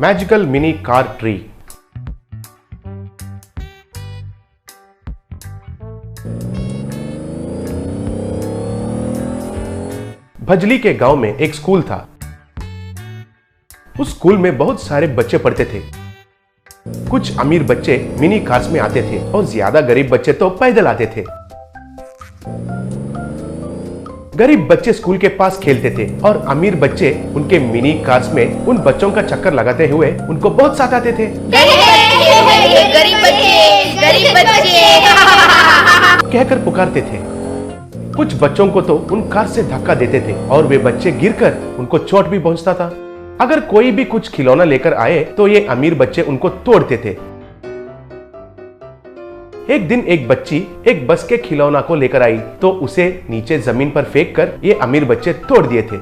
Magical mini car tree. Bhajli के गांव में एक स्कूल था। उस स्कूल में बहुत सारे बच्चे पढ़ते थे। कुछ अमीर बच्चे मिनी कार्स में आते थे और ज्यादा गरीब बच्चे तो पैदल आते थे। गरीब बच्चे स्कूल के पास खेलते थे और अमीर बच्चे उनके मिनी कार्स में उन बच्चों का चक्कर लगाते हुए उनको बहुत सताते थे। गरीब बच्चे कहकर पुकारते थे। कुछ बच्चों को तो उन कार से धक्का देते थे और वे बच्चे गिरकर उनको चोट भी पहुंचता था। अगर कोई भी कुछ खिलौना लेकर आए तो ये अमीर बच्चे उनको तोड़ते थे। एक दिन एक बच्ची एक बस के खिलौना को लेकर आई तो उसे नीचे जमीन पर फेंक कर ये अमीर बच्चे तोड़ दिए थे।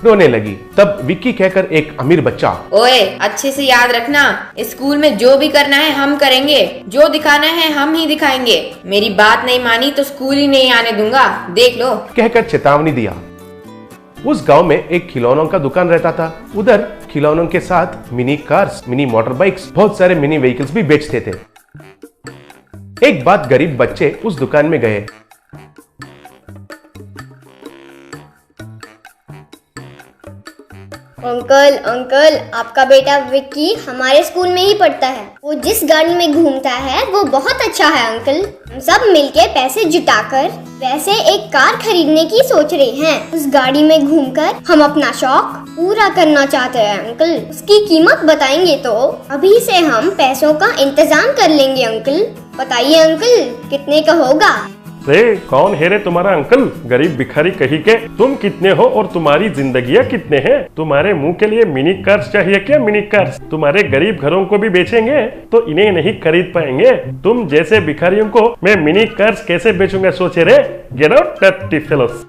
रोने लगी। तब विक्की कहकर एक अमीर बच्चा, ओए अच्छे से याद रखना, स्कूल में जो भी करना है हम करेंगे, जो दिखाना है हम ही दिखाएंगे। मेरी बात नहीं मानी तो स्कूल ही नहीं आने दूंगा, देख लो, कहकर चेतावनी दिया। उस गांव में एक खिलौनों का दुकान रहता था। उधर खिलौनों के साथ mini cars, mini motor bikes, बहुत सारे मिनी व्हीकल्स भी बेचते थे। एक बात गरीब बच्चे उस दुकान में गए। अंकल अंकल, आपका बेटा विक्की हमारे स्कूल में ही पढ़ता है। वो जिस गाड़ी में घूमता है वो बहुत अच्छा है अंकल। हम सब मिलके पैसे जुटाकर वैसे एक कार खरीदने की सोच रहे हैं। उस गाड़ी में घूमकर हम अपना शौक पूरा करना चाहते हैं अंकल। उसकी कीमत बताएंगे तो अभी से हम पैसों का इंतजाम कर लेंगे अंकल। बताइए अंकल, कितने का होगा? रे कौन है रे तुम्हारा अंकल? गरीब भिखारी कहीं के। तुम कितने हो और तुम्हारी जिंदगियाँ कितने हैं? तुम्हारे मुंह के लिए मिनी कार्स चाहिए क्या? मिनी कार्स तुम्हारे गरीब घरों को भी बेचेंगे तो इन्हें नहीं खरीद पाएंगे। तुम जैसे भिखारियों को मैं मिनी कार्स कैसे बेचूंगा सोचे रे? Get out dirty fellows.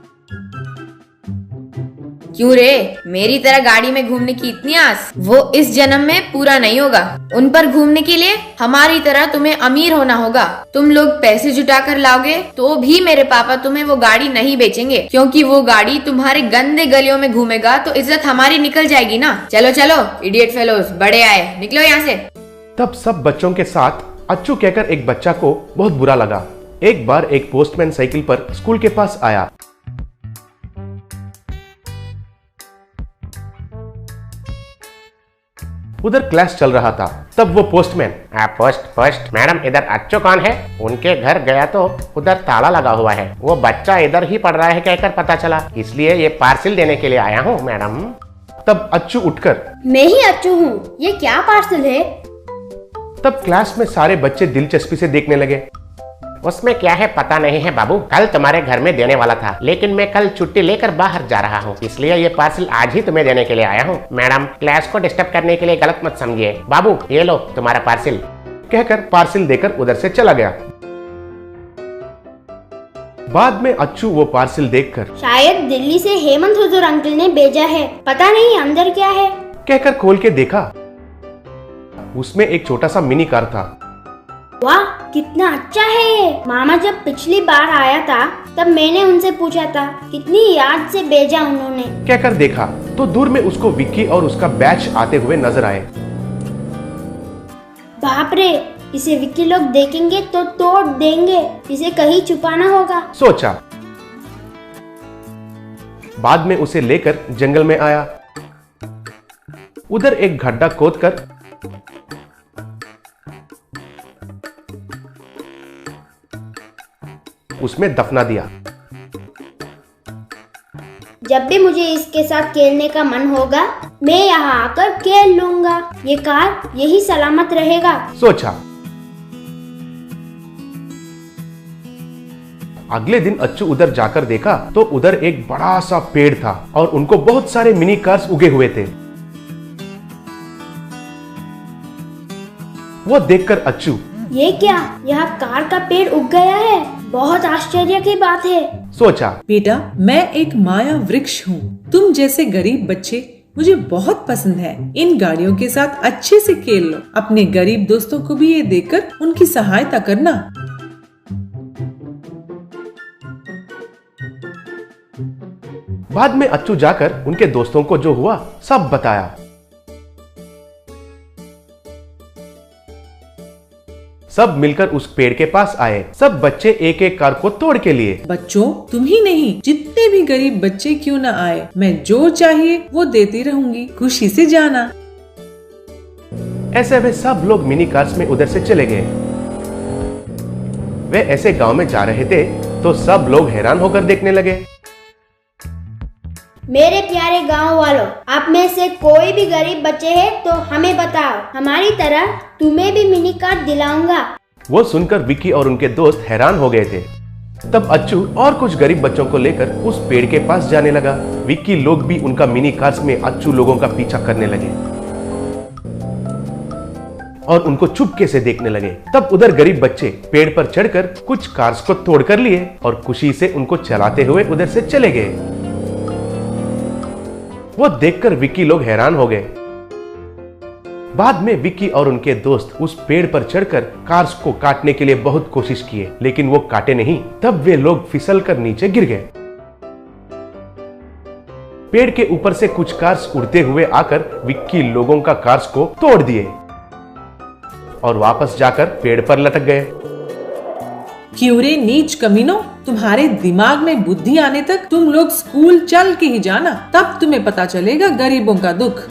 क्यों रे, मेरी तरह गाड़ी में घूमने की इतनी आस वो इस जन्म में पूरा नहीं होगा। उन पर घूमने के लिए हमारी तरह तुम्हें अमीर होना होगा। तुम लोग पैसे जुटा कर लाओगे तो भी मेरे पापा तुम्हें वो गाड़ी नहीं बेचेंगे, क्योंकि वो गाड़ी तुम्हारे गंदे गलियों में घूमेगा तो इज्जत हमारी निकल जाएगी ना। चलो चलो इडियट फेलोस, बड़े आए, निकलो यहाँ से। तब सब बच्चों के साथ अच्छू कहकर एक बच्चा को बहुत बुरा लगा। एक बार एक पोस्टमैन साइकिल पर स्कूल के पास आया। उधर क्लास चल रहा था। तब वो पोस्टमैन, पोस्ट मैडम, इधर अच्छो कौन है? उनके घर गया तो उधर ताला लगा हुआ है। वो बच्चा इधर ही पढ़ रहा है कहकर पता चला, इसलिए ये पार्सल देने के लिए आया हूँ मैडम। तब अच्छू उठकर, मैं ही अच्छू हूँ, ये क्या पार्सल है? तब क्लास में सारे बच्चे दिलचस्पी से देखने लगे। उसमें क्या है पता नहीं है बाबू, कल तुम्हारे घर में देने वाला था, लेकिन मैं कल छुट्टी लेकर बाहर जा रहा हूँ, इसलिए ये पार्सल आज ही तुम्हें देने के लिए आया हूँ। मैडम, क्लास को डिस्टर्ब करने के लिए गलत मत समझिए। बाबू ये लो तुम्हारा पार्सल, कहकर पार्सल देकर उधर से चला गया। बाद में अच्छू वो पार्सल देखकर, शायद दिल्ली से हेमंत हुजूर अंकल ने भेजा है, पता नहीं अंदर क्या है, कहकर खोल के देखा। उसमें एक छोटा सा मिनी कार था। वाह कितना अच्छा है ये। मामा जब पिछली बार आया था तब मैंने उनसे पूछा था कितनी याद से भेजा उन्होंने। कहकर देखा तो दूर में उसको विक्की और उसका बैच आते हुए नजर आए। बाप रे, इसे विक्की लोग देखेंगे तो तोड़ देंगे, इसे कहीं छुपाना होगा, सोचा। बाद में उसे लेकर जंगल में आया। उधर एक गड्ढा खोदकर उसमें दफना दिया। जब भी मुझे इसके साथ खेलने का मन होगा मैं यहाँ आकर खेल लूंगा, ये कार यही सलामत रहेगा, सोचा। अगले दिन अच्छू उधर जाकर देखा तो उधर एक बड़ा सा पेड़ था और उनको बहुत सारे मिनी कार्स उगे हुए थे। वो देखकर अच्छू, ये क्या, यहाँ कार का पेड़ उग गया है, बहुत आश्चर्य की बात है, सोचा। बेटा, मैं एक माया वृक्ष हूँ। तुम जैसे गरीब बच्चे मुझे बहुत पसंद है। इन गाड़ियों के साथ अच्छे से खेल लो। अपने गरीब दोस्तों को भी ये देखकर उनकी सहायता करना। बाद में अच्छू जाकर उनके दोस्तों को जो हुआ सब बताया। सब मिलकर उस पेड़ के पास आए। सब बच्चे एक एक कार को तोड़ के लिए। बच्चों, तुम ही नहीं, जितने भी गरीब बच्चे क्यों न आए, मैं जो चाहिए वो देती रहूंगी, खुशी से जाना। ऐसे वे सब लोग मिनी कार्स में उधर से चले गए। वे ऐसे गांव में जा रहे थे तो सब लोग हैरान होकर देखने लगे। मेरे प्यारे गांव वालों, आप में से कोई भी गरीब बच्चे हैं तो हमें बताओ, हमारी तरह तुम्हें भी मिनी कार दिलाऊंगा। वो सुनकर विक्की और उनके दोस्त हैरान हो गए थे। तब अच्छू और कुछ गरीब बच्चों को लेकर उस पेड़ के पास जाने लगा। विक्की लोग भी उनका मिनी कार्स में अच्छू लोगों का पीछा करने लगे और उनको चुपके से देखने लगे। तब उधर गरीब बच्चे पेड़ पर चढ़कर कुछ कार्स को तोड़ कर लिए और खुशी से उनको चलाते हुए उधर से चले गए। वो देखकर विक्की लोग हैरान हो गए। बाद में विक्की और उनके दोस्त उस पेड़ पर चढ़कर कार्स को काटने के लिए बहुत कोशिश किए, लेकिन वो काटे नहीं। तब वे लोग फिसलकर नीचे गिर गए। पेड़ के ऊपर से कुछ कार्स उड़ते हुए आकर विक्की लोगों का कार्स को तोड़ दिए और वापस जाकर पेड़ पर लटक गए। क्यों रे नीच कमीनों, तुम्हारे दिमाग में बुद्धि आने तक तुम लोग स्कूल चल के ही जाना, तब तुम्हें पता चलेगा गरीबों का दुख।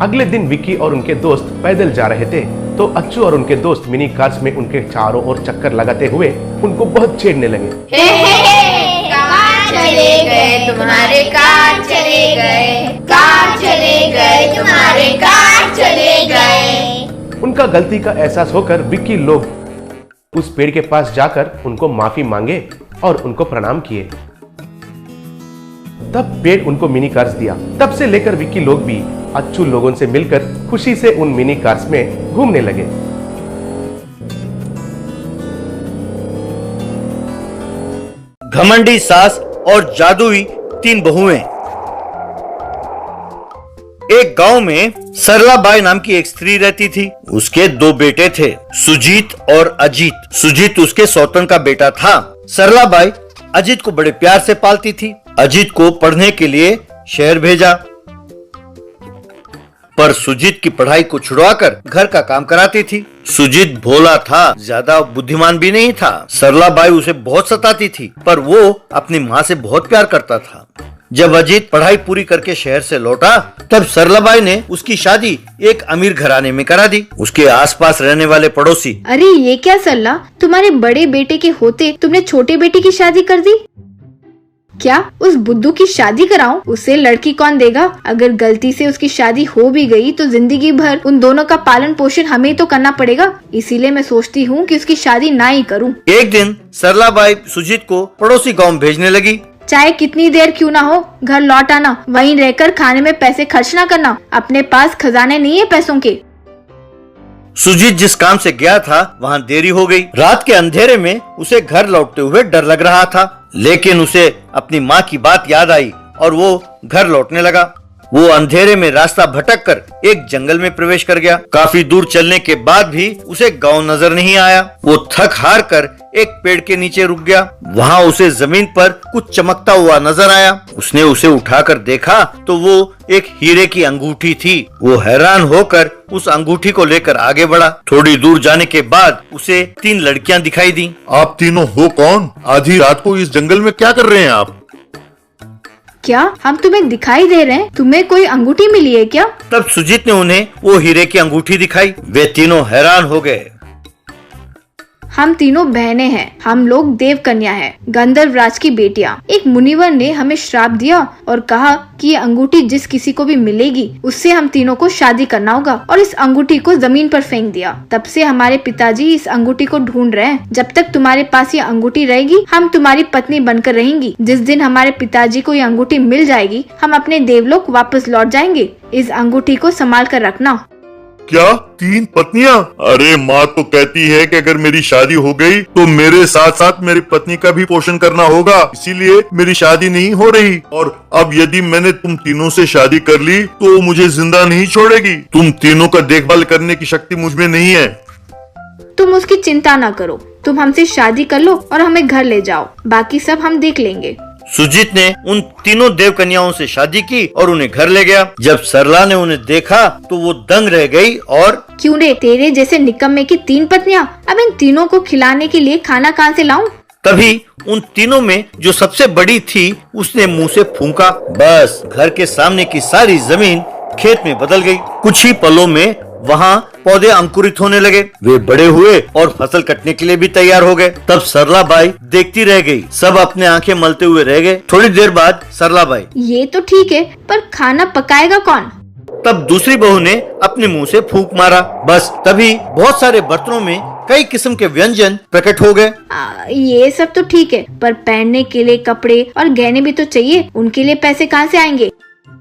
अगले दिन विक्की और उनके दोस्त पैदल जा रहे थे तो अच्छू और उनके दोस्त मिनी कार्स में उनके चारों ओर चक्कर लगाते हुए उनको बहुत छेड़ने लगे। कार चले गए तुम्हारे, कार चले गए, कार चले गए तुम्हारे, कार चले गए। उनका गलती का एहसास होकर विक्की लोग उस पेड़ के पास जाकर उनको माफी मांगे और उनको प्रणाम किए। तब पेड़ उनको मिनी कार्स दिया। तब से लेकर विक्की लोग भी अच्छू लोगों से मिलकर खुशी से उन मिनी कार्स में घूमने लगे। घमंडी सास और जादुई 3 बहुएं। एक गांव में सरलाबाई नाम की एक स्त्री रहती थी। उसके 2 बेटे थे, सुजीत और अजीत। सुजीत उसके सौतन का बेटा था। सरलाबाई अजीत को बड़े प्यार से पालती थी। अजीत को पढ़ने के लिए शहर भेजा, पर सुजीत की पढ़ाई को छुड़वाकर घर का काम कराती थी। सुजीत भोला था, ज्यादा बुद्धिमान भी नहीं था। सरलाबाई उसे बहुत सताती थी, पर वो अपनी माँ से बहुत प्यार करता था। जब अजीत पढ़ाई पूरी करके शहर से लौटा, तब सरलाबाई ने उसकी शादी एक अमीर घराने में करा दी। उसके आसपास रहने वाले पड़ोसी, अरे ये क्या सरला, तुम्हारे बड़े बेटे के होते तुमने छोटे बेटे की शादी कर दी? क्या उस बुद्धू की शादी कराऊं? उसे लड़की कौन देगा? अगर गलती से उसकी शादी हो भी गई तो जिंदगी भर उन दोनों का पालन पोषण हमें तो करना पड़ेगा। इसीलिए मैं सोचती हूँ कि उसकी शादी ना ही करूँ। एक दिन सरलाबाई सुजीत को पड़ोसी गांव भेजने लगी। चाहे कितनी देर क्यों ना हो, घर लौट आना। वहीं रहकर खाने में पैसे खर्च ना करना। अपने पास खजाने नहीं है पैसों के। सुजीत जिस काम से गया था वहाँ देरी हो गई। रात के अंधेरे में उसे घर लौटते हुए डर लग रहा था, लेकिन उसे अपनी माँ की बात याद आई और वो घर लौटने लगा। वो अंधेरे में रास्ता भटककर एक जंगल में प्रवेश कर गया। काफी दूर चलने के बाद भी उसे गांव नजर नहीं आया। वो थक हार कर एक पेड़ के नीचे रुक गया। वहाँ उसे जमीन पर कुछ चमकता हुआ नजर आया। उसने उसे उठाकर देखा तो वो एक हीरे की अंगूठी थी। वो हैरान होकर उस अंगूठी को लेकर आगे बढ़ा। थोड़ी दूर जाने के बाद उसे 3 लड़कियां दिखाई दी। आप तीनों हो कौन? आधी रात को इस जंगल में क्या कर रहे हैं आप? क्या हम तुम्हें दिखाई दे रहे हैं? तुम्हें कोई अंगूठी मिली है क्या? तब सुजीत ने उन्हें वो हीरे की अंगूठी दिखाई। वे तीनों हैरान हो गए। हम तीनों बहनें हैं। हम लोग देव कन्या हैं, गंधर्व राज की बेटियां। एक मुनिवर ने हमें श्राप दिया और कहा कि ये अंगूठी जिस किसी को भी मिलेगी उससे हम तीनों को शादी करना होगा, और इस अंगूठी को जमीन पर फेंक दिया। तब से हमारे पिताजी इस अंगूठी को ढूंढ रहे हैं। जब तक तुम्हारे पास ये अंगूठी रहेगी हम तुम्हारी पत्नी बनकर रहेंगी। जिस दिन हमारे पिताजी को ये अंगूठी मिल जाएगी हम अपने देवलोक वापस लौट जाएंगे। इस अंगूठी को संभाल कर रखना। क्या 3 पत्नियां? अरे माँ तो कहती है कि अगर मेरी शादी हो गई तो मेरे साथ साथ मेरी पत्नी का भी पोषण करना होगा, इसीलिए मेरी शादी नहीं हो रही। और अब यदि मैंने तुम तीनों से शादी कर ली तो मुझे जिंदा नहीं छोड़ेगी। तुम तीनों का देखभाल करने की शक्ति मुझ में नहीं है। तुम उसकी चिंता न करो, तुम हमसे शादी कर लो और हमें घर ले जाओ, बाकी सब हम देख लेंगे। सुजीत ने उन तीनों देव कन्याओं से शादी की और उन्हें घर ले गया। जब सरला ने उन्हें देखा तो वो दंग रह गई और क्यों रे, तेरे जैसे निकम्मे की 3 पत्नियां, अब इन तीनों को खिलाने के लिए खाना कहाँ से लाऊं? तभी उन तीनों में जो सबसे बड़ी थी उसने मुंह से फूंका। बस घर के सामने की सारी जमीन खेत में बदल गई। कुछ ही पलों में वहाँ पौधे अंकुरित होने लगे, वे बड़े हुए और फसल कटने के लिए भी तैयार हो गए। तब सरला बाई देखती रह गई, सब अपने आंखें मलते हुए रह गए। थोड़ी देर बाद सरला बाई, ये तो ठीक है, पर खाना पकाएगा कौन? तब दूसरी बहू ने अपने मुंह से फूंक मारा। बस तभी बहुत सारे बर्तनों में कई किस्म के व्यंजन प्रकट हो गए। ये सब तो ठीक है, पर पहनने के लिए कपड़े और गहने भी तो चाहिए, उनके लिए पैसे कहाँ से आएंगे?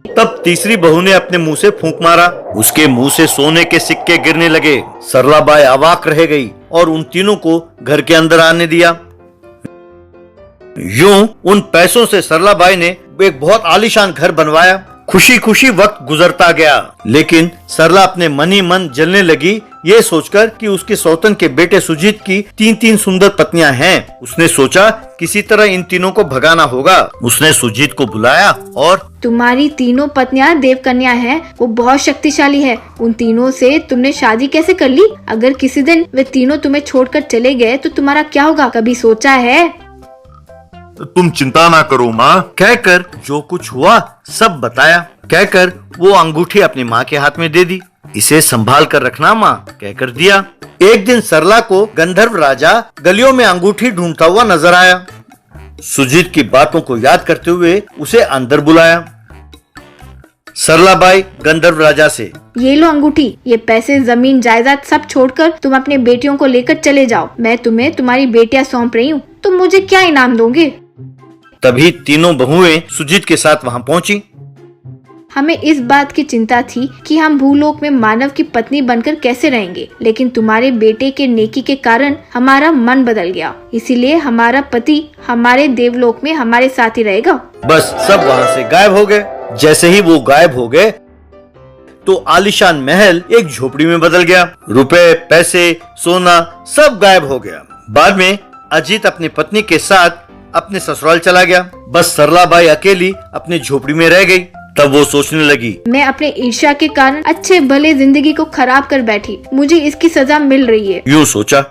तब तीसरी बहू ने अपने मुंह से फूंक मारा, उसके मुंह से सोने के सिक्के गिरने लगे। सरला बाई अवाक रह गई और उन तीनों को घर के अंदर आने दिया। यूं उन पैसों से सरला बाई ने एक बहुत आलीशान घर बनवाया। खुशी खुशी वक्त गुजरता गया, लेकिन सरला अपने मन ही मन जलने लगी ये सोचकर कि उसके सौतन के बेटे सुजीत की 3 सुंदर पत्नियां हैं। उसने सोचा किसी तरह इन तीनों को भगाना होगा। उसने सुजीत को बुलाया और तुम्हारी तीनों पत्नियां देव कन्या हैं, वो बहुत शक्तिशाली है। उन तीनों से तुमने शादी कैसे कर ली? अगर किसी दिन वे तीनों तुम्हें छोड़कर चले गए तो तुम्हारा क्या होगा, कभी सोचा है? तुम चिंता ना करो माँ। कहकर जो कुछ हुआ सब बताया। कहकर वो अंगूठी अपनी माँ के हाथ में दे दी। इसे संभाल कर रखना माँ, कहकर दिया। एक दिन सरला को गंधर्व राजा गलियों में अंगूठी ढूंढता हुआ नजर आया। सुजीत की बातों को याद करते हुए उसे अंदर बुलाया। सरला बाई गंधर्व राजा से, ये लो अंगूठी, ये पैसे, जमीन, जायदाद सब छोड़कर तुम अपने बेटियों को लेकर चले जाओ। मैं तुम्हें तुम्हारी बेटियां सौंप रही हूँ, तुम मुझे क्या इनाम दोगे? तभी तीनों बहुएं सुजीत के साथ वहाँ पहुँची। हमें इस बात की चिंता थी कि हम भूलोक में मानव की पत्नी बनकर कैसे रहेंगे, लेकिन तुम्हारे बेटे के नेकी के कारण हमारा मन बदल गया। इसीलिए हमारा पति हमारे देवलोक में हमारे साथ ही रहेगा। बस सब वहाँ से गायब हो गए। जैसे ही वो गायब हो गए तो आलीशान महल एक झोपड़ी में बदल गया। रुपए, पैसे, सोना सब गायब हो गया। बाद में अजीत अपनी पत्नी के साथ अपने ससुराल चला गया। बस सरला बाई अकेली अपनी झोपड़ी में रह गई। तब वो सोचने लगी, मैं अपने ईर्ष्या के कारण अच्छे भले जिंदगी को खराब कर बैठी, मुझे इसकी सजा मिल रही है। यूं सोचा।